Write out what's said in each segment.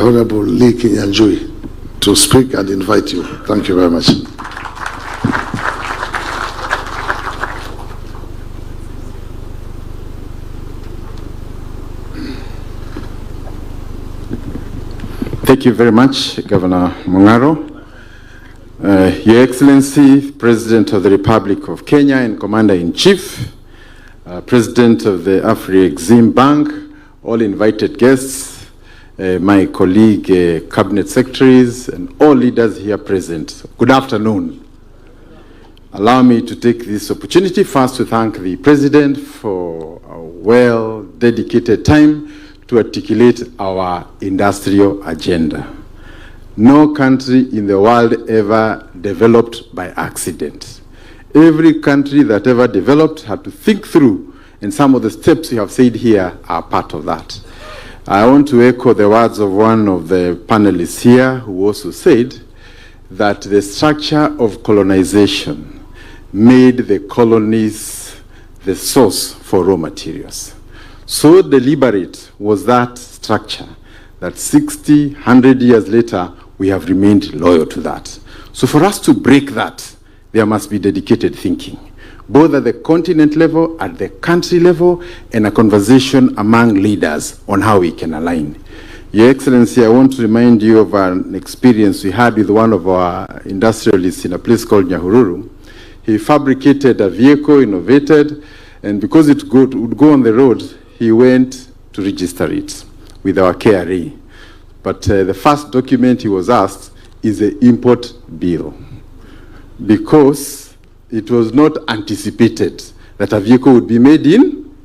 Honorable Lee Kinyanjui to speak and invite you. Thank you very much. Thank you very much, Governor Mung'aro. Your Excellency, President of the Republic of Kenya and Commander-in-Chief, President of the Afri-Exim Bank, all invited guests, my colleague, cabinet secretaries, and all leaders here present. Good afternoon. Allow me to take this opportunity first to thank the President for a well-dedicated time to articulate our industrial agenda. No country in the world ever developed by accident. Every country that ever developed had to think through, and some of the steps you have said here are part of that. I want to echo the words of one of the panelists here who also said that the structure of colonization made the colonies the source for raw materials. So deliberate was that structure that 60, 100 years later, we have remained loyal to that. So for us to break that, there must be dedicated thinking, both at the continent level, at the country level, and a conversation among leaders on how we can align. Your Excellency, I want to remind you of an experience we had with one of our industrialists in a place called Nyahururu. He fabricated a vehicle, innovated, and because it would go on the road, he went to register it with our KRA. But the first document he was asked is the import bill, because it was not anticipated that a vehicle would be made in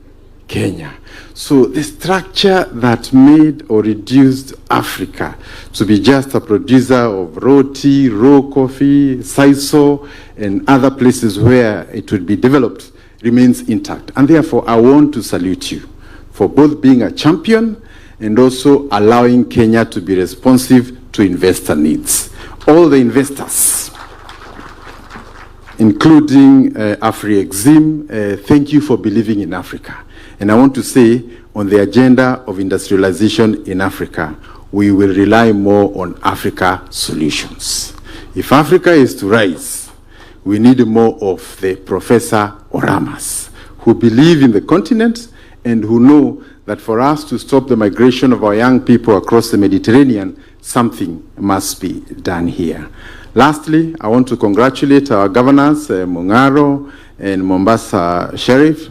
Kenya. So the structure that made or reduced Africa to be just a producer of raw tea, raw coffee, sisal, and other places where it would be developed remains intact. And therefore, I want to salute you for both being a champion and also allowing Kenya to be responsive to investor needs. All the investors, including Afri-Exim, thank you for believing in Africa. And I want to say, on the agenda of industrialization in Africa, we will rely more on Africa solutions. If Africa is to rise, we need more of the Professor Oramas, who believe in the continent and who know that for us to stop the migration of our young people across the Mediterranean, something must be done here. Lastly, I want to congratulate our governors, Mung'aro and Mombasa Sheriff,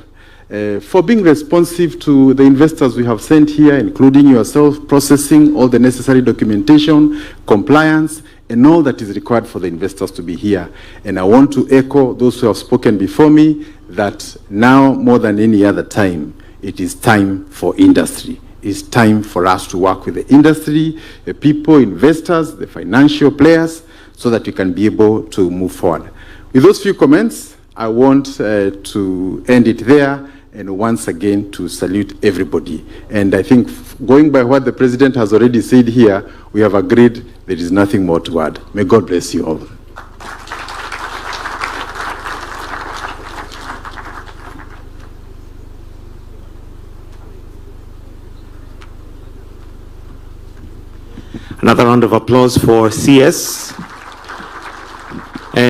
for being responsive to the investors we have sent here, including yourself, processing all the necessary documentation, compliance, and all that is required for the investors to be here. And I want to echo those who have spoken before me that now more than any other time, it is time for industry. It's time for us to work with the industry, the people, investors, the financial players, so that we can be able to move forward. With those few comments, I want to end it there, and once again to salute everybody. And I think going by what the President has already said here, we have agreed there is nothing more to add. May God bless you all. Another round of applause for CS.